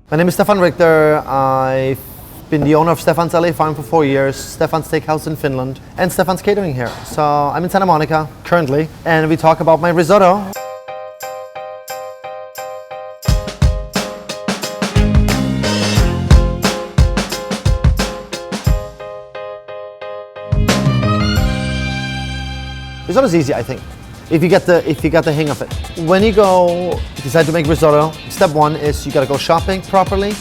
My name is Stefan Richter. I've been the owner of Stefan's LA Farm for 4 years, Stefan's Steakhouse in Finland, and Stefan's Catering here. So I'm in Santa Monica currently, and we talk about my risotto. Risotto is easy, I think, if you get the hang of it. When you decide to make risotto, step one is you gotta go shopping properly,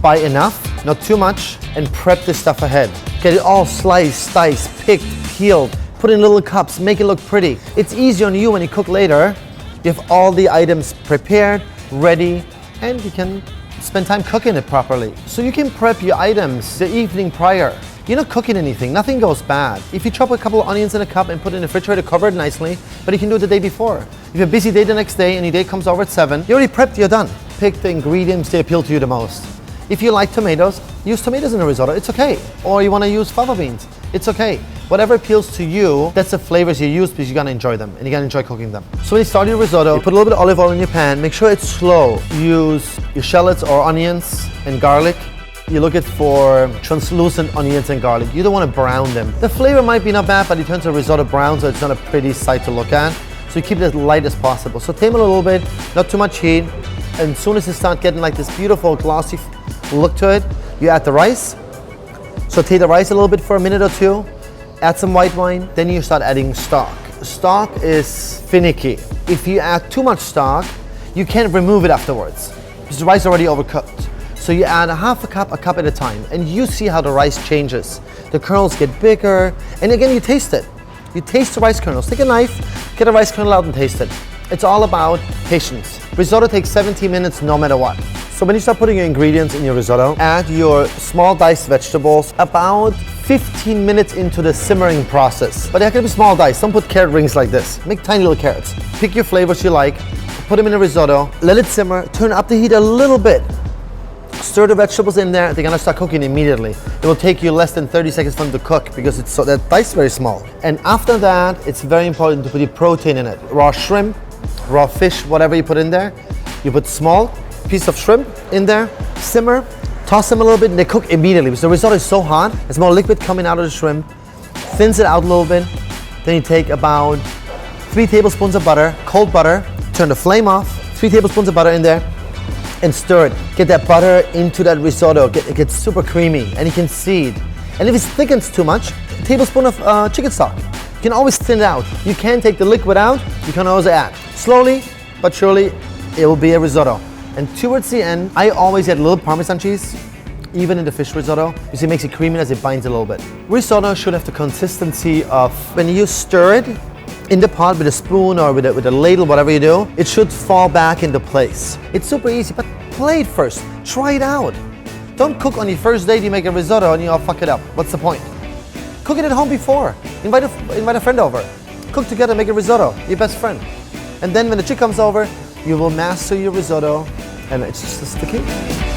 buy enough, not too much, and prep this stuff ahead. Get it all sliced, diced, picked, peeled, put in little cups, make it look pretty. It's easy on you when you cook later. You have all the items prepared, ready, and you can spend time cooking it properly. So you can prep your items the evening prior. You're not cooking anything, nothing goes bad. If you chop a couple of onions in a cup and put it in the refrigerator, cover it nicely, but you can do it the day before. If you have a busy day the next day and your day comes over at 7, you already prepped, you're done. Pick the ingredients that appeal to you the most. If you like tomatoes, use tomatoes in a risotto, it's okay. Or you wanna use fava beans, it's okay. Whatever appeals to you, that's the flavors you use because you're gonna enjoy them and you're gonna enjoy cooking them. So when you start your risotto, you put a little bit of olive oil in your pan, make sure it's slow. Use your shallots or onions and garlic. You look for translucent onions and garlic. You don't want to brown them. The flavor might be not bad, but it turns a risotto brown, so it's not a pretty sight to look at. So you keep it as light as possible. So tame it a little bit, not too much heat. And as soon as you start getting like this beautiful glossy look to it, you add the rice. Saute the rice a little bit for a minute or two. Add some white wine, then you start adding stock. Stock is finicky. If you add too much stock, you can't remove it afterwards because the rice is already overcooked. So you add a half a cup at a time, and you see how the rice changes. The kernels get bigger, and again, you taste it. You taste the rice kernels. Take a knife, get a rice kernel out and taste it. It's all about patience. Risotto takes 17 minutes no matter what. So when you start putting your ingredients in your risotto, add your small diced vegetables about 15 minutes into the simmering process. But they're gonna be small diced. Don't put carrot rings like this. Make tiny little carrots. Pick your flavors you like, put them in a risotto, let it simmer, turn up the heat a little bit. Stir the vegetables in there, they're gonna start cooking immediately. It will take you less than 30 seconds for them to cook because that dice is very small. And after that, it's very important to put your protein in it. Raw shrimp, raw fish, whatever you put in there. You put small piece of shrimp in there, simmer, toss them a little bit, and they cook immediately because the risotto is so hot. There's more liquid coming out of the shrimp. Thins it out a little bit. Then you take about 3 tablespoons of butter, cold butter, turn the flame off, 3 tablespoons of butter in there, and stir it. Get that butter into that risotto. It gets super creamy, and you can see it. And if it thickens too much, a tablespoon of chicken stock. You can always thin it out. You can take the liquid out, you can always add. Slowly but surely, it will be a risotto. And towards the end, I always add a little Parmesan cheese, even in the fish risotto, because it makes it creamy as it binds a little bit. Risotto should have the consistency of, when you stir it in the pot with a spoon or with a ladle, whatever you do, it should fall back into place. It's super easy, but play it first. Try it out. Don't cook on your first date, you make a risotto and you all fuck it up. What's the point? Cook it at home before. Invite a friend over. Cook together, make a risotto, your best friend. And then when the chick comes over, you will master your risotto, and it's just the key.